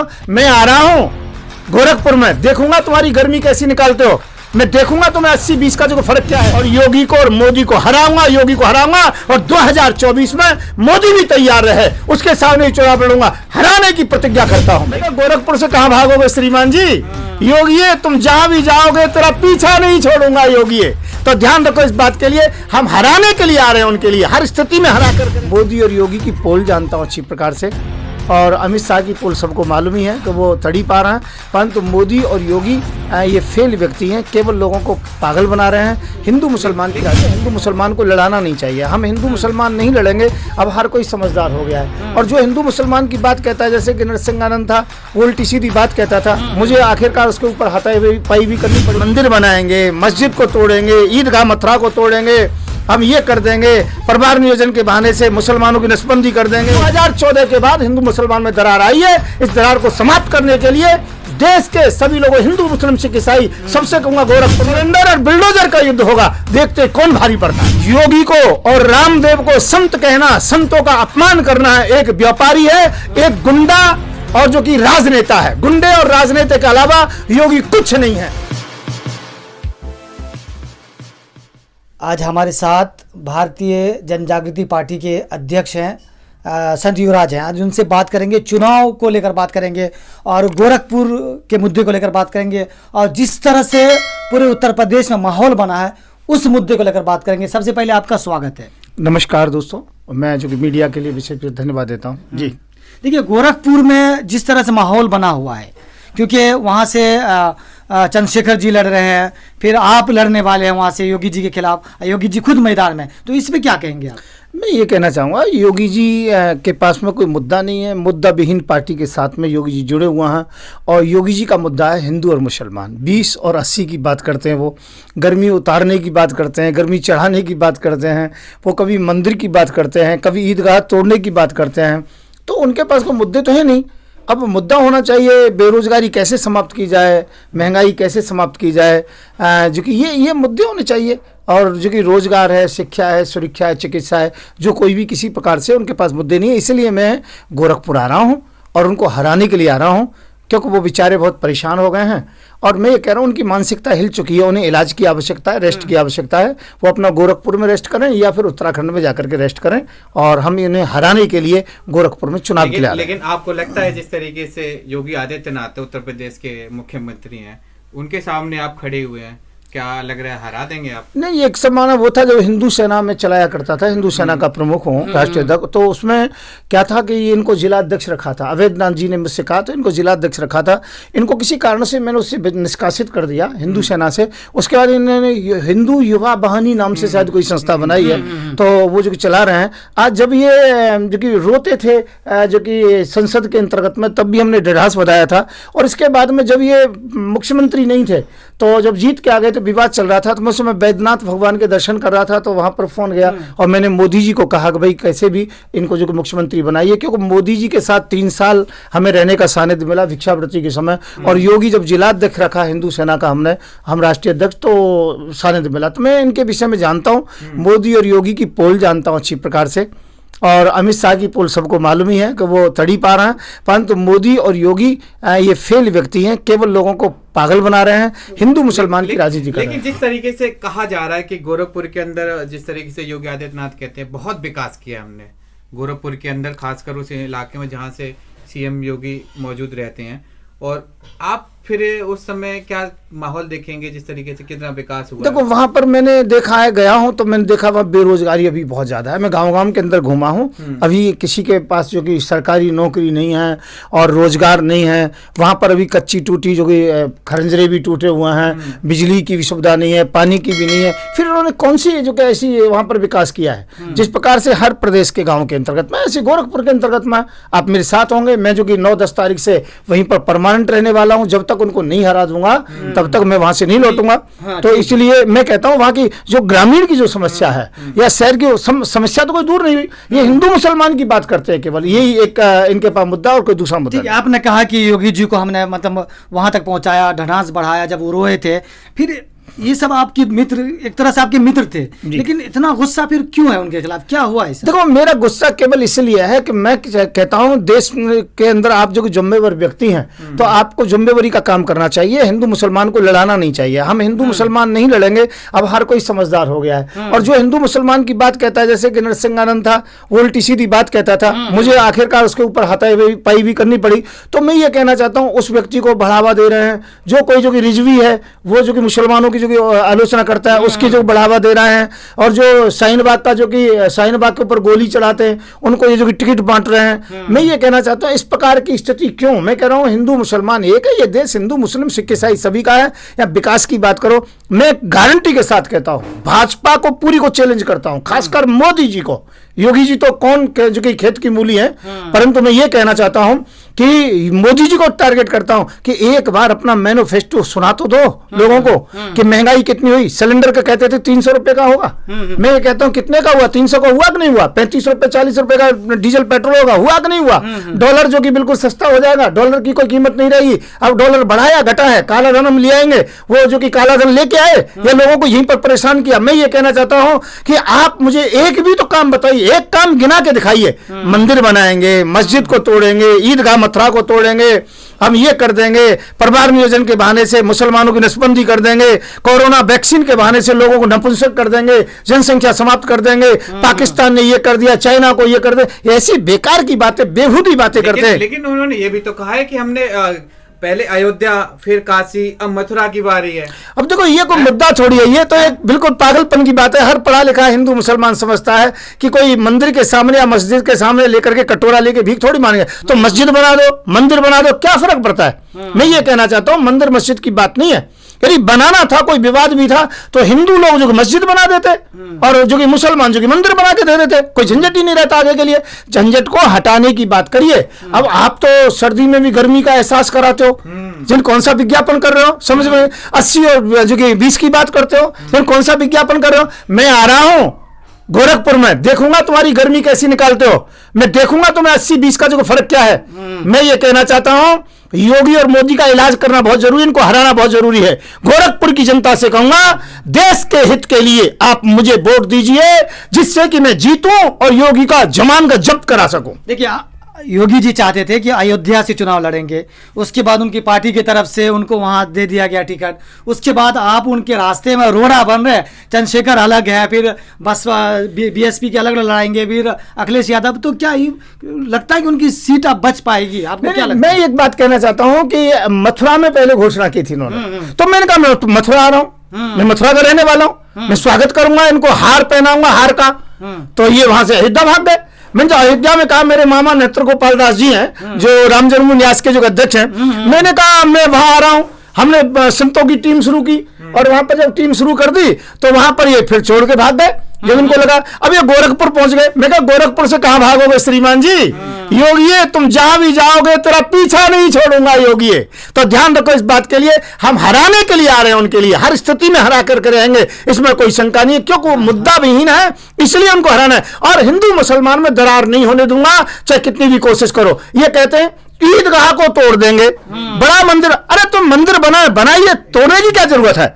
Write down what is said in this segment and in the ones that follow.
बताओ, मैं आ रहा हूं गोरखपुर में, देखूंगा तुम्हारी गर्मी कैसी निकालते हो, मैं देखूंगा तुम्हें 80-20 का जो फर्क क्या है, और योगी को और मोदी को हराऊंगा, योगी को हराऊंगा, और 2024 में मोदी भी तैयार रहे, उसके सामने चुनाव लड़ूंगा, हराने की प्रतिज्ञा करता हूं। गोरखपुर से कहां भागोगे श्रीमान जी? योगी तुम जहां भी जाओगे तेरा पीछा नहीं छोड़ूंगा योगी। तो ध्यान रखो इस बात के लिए, हम हराने के लिए आ रहे हैं, उनके लिए हर स्थिति में हरा कर। मोदी और योगी की पोल जानता हूं अच्छी प्रकार से, और अमित शाह की पोल सबको मालूम ही है कि वो तड़ी पा रहे हैं, परंतु मोदी और योगी ये फेल व्यक्ति हैं, केवल लोगों को पागल बना रहे हैं। हिंदू मुसलमान की राजनीति, हिंदू मुसलमान को लड़ाना नहीं चाहिए, हम हिंदू मुसलमान नहीं लड़ेंगे, अब हर कोई समझदार हो गया है। और जो हिंदू मुसलमान की बात कहता है, जैसे कि नरसिंहानंद था, वो उल्टी सीधी बात कहता था, मुझे आखिरकार उसके ऊपर हाथापाई भी करनी पड़ी। मंदिर बनाएंगे, मस्जिद को तोड़ेंगे, ईदगाह मथुरा को तोड़ेंगे, हम ये कर देंगे, परिवार नियोजन के बहाने से मुसलमानों की नसबंदी कर देंगे। 2014 के बाद हिंदू मुसलमान में दरार आई है, इस दरार को समाप्त करने के लिए देश के सभी लोगों, हिंदू मुस्लिम सिख ईसाई, सबसे कहूंगा गोरखपुर सरेंडर और बिल्डोजर का युद्ध होगा, देखते कौन भारी पड़ता है। योगी को और रामदेव को संत कहना, संतों का अपमान करना है, एक व्यापारी है, एक गुंडा, और जो कि राजनेता है। गुंडे और राजनेता के अलावा योगी कुछ नहीं है। आज हमारे साथ भारतीय जन जागृति पार्टी के अध्यक्ष हैं संत युवराज हैं। आज उनसे बात करेंगे, चुनाव को लेकर बात करेंगे और गोरखपुर के मुद्दे को लेकर बात करेंगे, और जिस तरह से पूरे उत्तर प्रदेश में माहौल बना है उस मुद्दे को लेकर बात करेंगे। सबसे पहले आपका स्वागत है। नमस्कार दोस्तों, मैं जो कि मीडिया के लिए विशेष धन्यवाद देता हूँ जी। देखिए, गोरखपुर में जिस तरह से माहौल बना हुआ है, क्योंकि वहाँ से चंद्रशेखर जी लड़ रहे हैं, फिर आप लड़ने वाले हैं वहाँ से योगी जी के खिलाफ, योगी जी खुद मैदान में, तो इस पे क्या कहेंगे आप? मैं ये कहना चाहूँगा, योगी जी के पास में कोई मुद्दा नहीं है, मुद्दा विहीन पार्टी के साथ में योगी जी जुड़े हुए हैं, और योगी जी का मुद्दा है हिंदू और मुसलमान। 20 और 80 की बात करते हैं, वो गर्मी उतारने की बात करते हैं, गर्मी चढ़ाने की बात करते हैं, वो कभी मंदिर की बात करते हैं, कभी ईदगाह तोड़ने की बात करते हैं, तो उनके पास कोई मुद्दे तो है नहीं। अब मुद्दा होना चाहिए बेरोजगारी कैसे समाप्त की जाए, महंगाई कैसे समाप्त की जाए, जो कि ये मुद्दे होने चाहिए, और जो कि रोजगार है, शिक्षा है, सुरक्षा है, चिकित्सा है, जो कोई भी किसी प्रकार से उनके पास मुद्दे नहीं है। इसलिए मैं गोरखपुर आ रहा हूँ और उनको हराने के लिए आ रहा हूँ, क्योंकि वो बेचारे बहुत परेशान हो गए हैं, और मैं ये कह रहा हूँ उनकी मानसिकता हिल चुकी है, उन्हें इलाज की आवश्यकता है, रेस्ट की आवश्यकता है। वो अपना गोरखपुर में रेस्ट करें या फिर उत्तराखंड में जाकर के रेस्ट करें, और हम इन्हें हराने के लिए गोरखपुर में चुनाव के लिए। लेकिन आपको लगता है जिस तरीके से योगी आदित्यनाथ उत्तर प्रदेश के मुख्यमंत्री हैं, उनके सामने आप खड़े हुए हैं, क्या लग रहा है हरा देंगे आप? नहीं, एक जमाना वो था जब हिंदू सेना में चलाया करता था, हिंदू सेना का प्रमुख हूँ, राष्ट्रीय अध्यक्ष, तो उसमें क्या था कि इनको जिलाध्यक्ष रखा था, अवैधनाथ जी ने मुझसे कहा, तो इनको जिलाध्यक्ष रखा था। इनको किसी कारण से मैंने उससे निष्कासित कर दिया हिंदू सेना से। उसके बाद इन्होंने हिंदू युवा बहानी नाम से शायद कोई संस्था बनाई है, तो वो जो कि चला रहे हैं। आज जब ये जो कि रोते थे जो कि संसद के अंतर्गत में, तब भी हमने ढिढास बधाया था, और इसके बाद में जब ये मुख्यमंत्री नहीं थे, तो जब जीत के आ गए तो विवाद चल रहा था, तो मैं उस समय बैद्यनाथ भगवान के दर्शन कर रहा था, तो वहां पर फोन गया और मैंने मोदी जी को कहा कि भाई कैसे भी इनको जो मुख्यमंत्री बनाइए, क्योंकि मोदी जी के साथ 3 साल हमें रहने का सानिध्य मिला भिक्षावृत्ति के समय, और योगी जब जिलाध्यक्ष रखा हिंदू सेना का हम राष्ट्रीय अध्यक्ष, तो सानिध्य मिला। तो मैं इनके विषय में जानता हूँ, मोदी और योगी की पोल जानता हूँ अच्छी प्रकार से, और अमित शाह की पोल सबको मालूम ही है कि वो तड़ी पा रहे हैं, परंतु मोदी और योगी ये फेल व्यक्ति हैं, केवल लोगों को पागल बना रहे हैं, हिंदू मुसलमान की राजनीति कर रहे हैं। लेकिन जिस तरीके से कहा जा रहा है कि गोरखपुर के अंदर, जिस तरीके से योगी आदित्यनाथ कहते हैं बहुत विकास किया हमने गोरखपुर के अंदर, खासकर उस इलाके में जहाँ से सीएम योगी मौजूद रहते हैं, और आप फिर उस समय क्या माहौल देखेंगे, जिस तरीके से कितना विकास हुआ? देखो, वहाँ पर मैंने देखा है, गया हूँ तो मैंने देखा वहाँ बेरोजगारी अभी बहुत ज़्यादा है। मैं गांव के अंदर घूमा हूँ, अभी किसी के पास जो कि सरकारी नौकरी नहीं है और रोजगार नहीं है। वहाँ पर अभी कच्ची टूटी जो कि खरंजरे भी टूटे हुए हैं, बिजली की भी सुविधा नहीं है, पानी की भी नहीं है। फिर उन्होंने कौन सी जो कि ऐसी वहाँ पर विकास किया है, जिस प्रकार से हर प्रदेश के गाँव के अंतर्गत में, ऐसे गोरखपुर के अंतर्गत में आप मेरे साथ होंगे। मैं जो कि 9-10 तारीख से वहीं पर परमानेंट रहने वाला हूँ, जब तक उनको नहीं हरा दूंगा तब तक मैं वहां से नहीं लौटूंगा। तो इसलिए मैं कहता हूं वहां की जो ग्रामीण की जो समस्या है या शहर की समस्या तो कोई दूर नहीं हुई, ये हिंदू मुसलमान की बात करते हैं, केवल यही एक इनके पास मुद्दा और कोई दूसरा मुद्दा नहीं। आपने कहा कि योगी जी को हमने मतलब वहां तक पहुंचाया, ढनास बढ़ाया, जब वो रोए थे, फिर ये सब आपके मित्र, एक तरह से आपके मित्र थे, लेकिन इतना गुस्सा फिर क्यों है उनके खिलाफ, क्या हुआ है? देखो, मेरा गुस्सा केवल इसलिए है कि मैं कहता हूं देश के अंदर आप जो जिम्मेवार व्यक्ति हैं तो आपको जिम्मेवारी का काम करना चाहिए। हिंदू मुसलमान को लड़ाना नहीं चाहिए। हम हिंदू मुसलमान नहीं लड़ेंगे, अब हर कोई समझदार हो गया है। और जो हिंदू मुसलमान की बात कहता है, जैसे कि नरसिंहानंद था, वो उल्टी सीधी बात कहता था, मुझे आखिरकार उसके ऊपर हाथापाई भी करनी पड़ी। तो मैं ये कहना चाहता हूँ उस व्यक्ति को बढ़ावा दे रहे हैं, जो कोई जो कि रिजवी है, वो जो कि मुसलमानों की जो कि आलोचना करता है उसकी जो बढ़ावा दे रहे हैं, और जो शाहीनबाग का जो कि शाहीनबाग के ऊपर गोली चलाते हैं उनको ये जो कि टिकट बांट रहे हैं। मैं ये कहना चाहता हूँ इस प्रकार की स्थिति क्यों? मैं कह रहा हूँ हिंदू मुसलमान एक है, ये देश हिंदू मुस्लिम सिख ईसाई सभी का है। या विकास की बात करो, मैं गारंटी के साथ कहता हूँ भाजपा को पूरी को चैलेंज करता हूँ, खासकर मोदी जी को। योगी जी तो कौन जो कि खेत की मूली है, परंतु मैं ये कहना चाहता हूं कि मोदी जी को टारगेट करता हूं कि एक बार अपना मैनिफेस्टो सुना तो दो लोगों को कि महंगाई कितनी हुई। सिलेंडर का कहते थे 300 रुपए का होगा, मैं ये कहता हूं कितने का हुआ? 300 का हुआ कि नहीं हुआ? 35 रुपए 40 रुपए का डीजल पेट्रोल होगा, हुआ कि नहीं हुआ? डॉलर जो कि बिल्कुल सस्ता हो जाएगा, डॉलर की कोई कीमत नहीं रहेगी। अब डॉलर बढ़ाया घटा है, काला धन हम ले आएंगे, वो जो कि काला धन लेके आए ये लोगों को यहीं पर परेशान किया। मैं ये कहना चाहता हूं कि आप मुझे एक भी तो काम बताइए, एक काम गिना के दिखाइए। मंदिर बनाएंगे, मस्जिद को तोड़ेंगे, ईदगाह मथुरा को तोड़ेंगे, हम ये कर देंगे, परिवार नियोजन के बहाने से मुसलमानों की नसबंदी कर देंगे, कोरोना वैक्सीन के बहाने से लोगों को नपुंसक कर देंगे, जनसंख्या समाप्त कर देंगे, पाकिस्तान ने ये कर दिया, चाइना को ये कर दे, ऐसी बेकार की बातें, बेहूदी बातें करते हैं। लेकिन उन्होंने ये भी तो कहा है कि हमने पहले अयोध्या, फिर काशी, अब मथुरा की बारी है। अब देखो, ये कोई मुद्दा छोड़िए, ये तो एक बिल्कुल पागलपन की बात है। हर पढ़ा लिखा हिंदू मुसलमान समझता है कि कोई मंदिर के सामने या मस्जिद के सामने लेकर के कटोरा लेके भीख थोड़ी मांगे। तो मस्जिद बना दो, मंदिर बना दो, क्या फर्क पड़ता है? मैं ये कहना चाहता हूं मंदिर मस्जिद की बात नहीं है। यदि बनाना था, कोई विवाद भी था, तो हिंदू लोग जो मस्जिद बना देते और जो कि मुसलमान जो कि मंदिर बना के दे देते, कोई झंझट ही नहीं रहता आगे के लिए। झंझट को हटाने की बात करिए। अब आप तो सर्दी में भी गर्मी का एहसास कराते हो, जिन कौन सा विज्ञापन कर रहे हो, समझ में 80 और जो कि 20 की बात करते हो, जिन कौन सा विज्ञापन कर रहे हो। मैं आ रहा हूं गोरखपुर में, देखूंगा तुम्हारी गर्मी कैसी निकालते हो, मैं देखूंगा तुम्हें 80-20 का जो फर्क क्या है। मैं ये कहना चाहता हूं योगी और मोदी का इलाज करना बहुत जरूरी है, इनको हराना बहुत जरूरी है। गोरखपुर की जनता से कहूंगा देश के हित के लिए आप मुझे वोट दीजिए, जिससे कि मैं जीतूं और योगी का जमान का जब्त करा सकूं। देखिए, योगी जी चाहते थे कि अयोध्या से चुनाव लड़ेंगे, उसके बाद उनकी पार्टी की तरफ से उनको वहां दे दिया गया टिकट। उसके बाद आप उनके रास्ते में रोड़ा बन रहे, चंद्रशेखर अलग है, फिर बस बीएसपी के अलग लड़ाएंगे, फिर अखिलेश यादव। तो क्या लगता है कि उनकी सीट अब बच पाएगी? आपको क्या लगता है? मैं एक बात कहना चाहता हूं कि मथुरा में पहले घोषणा की थी इन्होंने, तो मैंने कहा मैं मथुरा आ रहा हूं, मैं मथुरा का रहने वाला हूं, मैं स्वागत करूंगा, इनको हार पहनाऊंगा हार का। तो ये वहां से अयोध्या भाग गए। मैंने जो अयोध्या में कहा, मेरे मामा नेत्र गोपाल दास जी हैं जो राम जन्मभूमि न्यास के जो अध्यक्ष हैं, मैंने कहा मैं वहां आ रहा हूं। हमने संतों की टीम शुरू की और वहां पर जब टीम शुरू कर दी तो वहां पर ये फिर छोड़ के भाग गए जब उनको लगा। अब ये गोरखपुर पहुंच गए। मैं कहा गोरखपुर से कहां भागोगे श्रीमान जी? योगी तुम जहां भी जाओगे तेरा पीछा नहीं छोड़ूंगा योगी। तो ध्यान रखो इस बात के लिए, हम हराने के लिए आ रहे हैं, उनके लिए हर स्थिति में हरा करके रहेंगे, इसमें कोई शंका नहीं है, क्योंकि वो मुद्दा विहीन है, इसलिए उनको हराना है। और हिंदू मुसलमान में दरार नहीं होने दूंगा, चाहे कितनी भी कोशिश करो। ये कहते हैं ईदगाह को तोड़ देंगे, बड़ा मंदिर, अरे तुम मंदिर बनाइए, तोड़ने की क्या जरूरत है?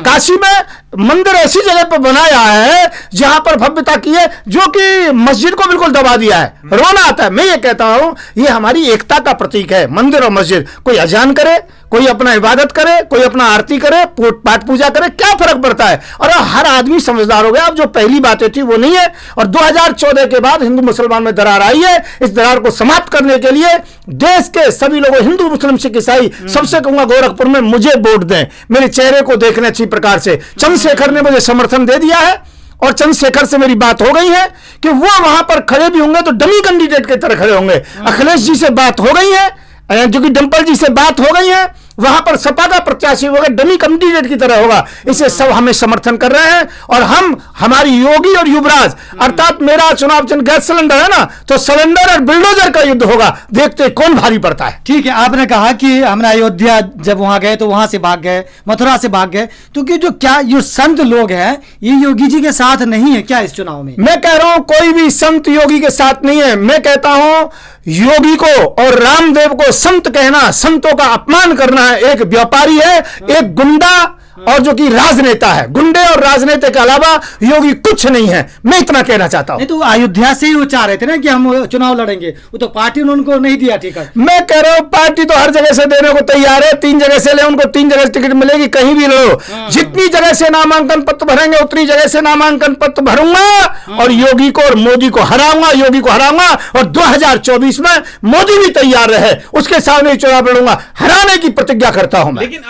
काशी में मंदिर ऐसी जगह पर बनाया है जहां पर भव्यता की है, जो कि मस्जिद को बिल्कुल दबा दिया है, रोना आता है। मैं ये कहता हूं ये हमारी एकता का प्रतीक है, मंदिर और मस्जिद। कोई अजान करे, कोई अपना इबादत करे, कोई अपना आरती करे, पाठ पूजा करे, क्या फर्क पड़ता है? और हर आदमी समझदार हो गया। अब जो पहली बातें थी वो नहीं है। और 2014 के बाद हिंदू मुसलमान में दरार आई है, इस दरार को समाप्त करने के लिए देश के सभी लोगों, हिंदू मुस्लिम सिख ईसाई, सबसे कहूंगा गोरखपुर में मुझे वोट दें, मेरे चेहरे को देखने अच्छी प्रकार से। चंद्रशेखर ने मुझे समर्थन दे दिया है और चंद्रशेखर से मेरी बात हो गई है कि वो वहां पर खड़े भी होंगे तो डमी कैंडिडेट की तरह खड़े होंगे। अखिलेश जी से बात हो गई है, जो कि डिंपल जी से बात हो गई है, वहां पर सपा का प्रत्याशी होगा, डमी कैंडिडेट की तरह होगा। इसे सब हमें समर्थन कर रहे हैं। और हम, हमारी योगी और युवराज, अर्थात मेरा चुनाव चिन्ह गैस सिलेंडर है ना, तो सिलेंडर और बुलडोजर का युद्ध होगा, देखते कौन भारी पड़ता है। ठीक है, आपने कहा कि हमने अयोध्या जब वहां गए तो वहां से भाग गए, मथुरा से भाग गए, तो कि जो क्या ये संत लोग हैं ये योगी जी के साथ नहीं है क्या इस चुनाव में? मैं कह रहा हूं कोई भी संत योगी के साथ नहीं है। मैं कहता हूं योगी को और रामदेव को संत कहना, संतों का अपमान करना है। एक व्यापारी है, एक गुंडा और जो कि राजनेता है। गुंडे और राजनेता के अलावा योगी कुछ नहीं है, मैं इतना कहना चाहता हूं। नहीं तो अयोध्या से ही वो चाह रहे थे ना कि हम चुनाव लड़ेंगे, वो तो पार्टी ने उनको नहीं दिया टिकट। मैं कह रहा हूं पार्टी तो हर जगह से देने को तैयार है, 3 जगह से ले, उनको 3 जगह से टिकट मिलेगी, कहीं भी लो। जितनी जगह से नामांकन पत्र भरेंगे उतनी जगह से नामांकन पत्र भरूंगा और योगी को और मोदी को हराऊंगा, योगी को हराऊंगा। और 2024 में मोदी भी तैयार रहे, उसके सामने चुनाव लड़ूंगा, हराने की प्रतिज्ञा करता हूं मैं। लेकिन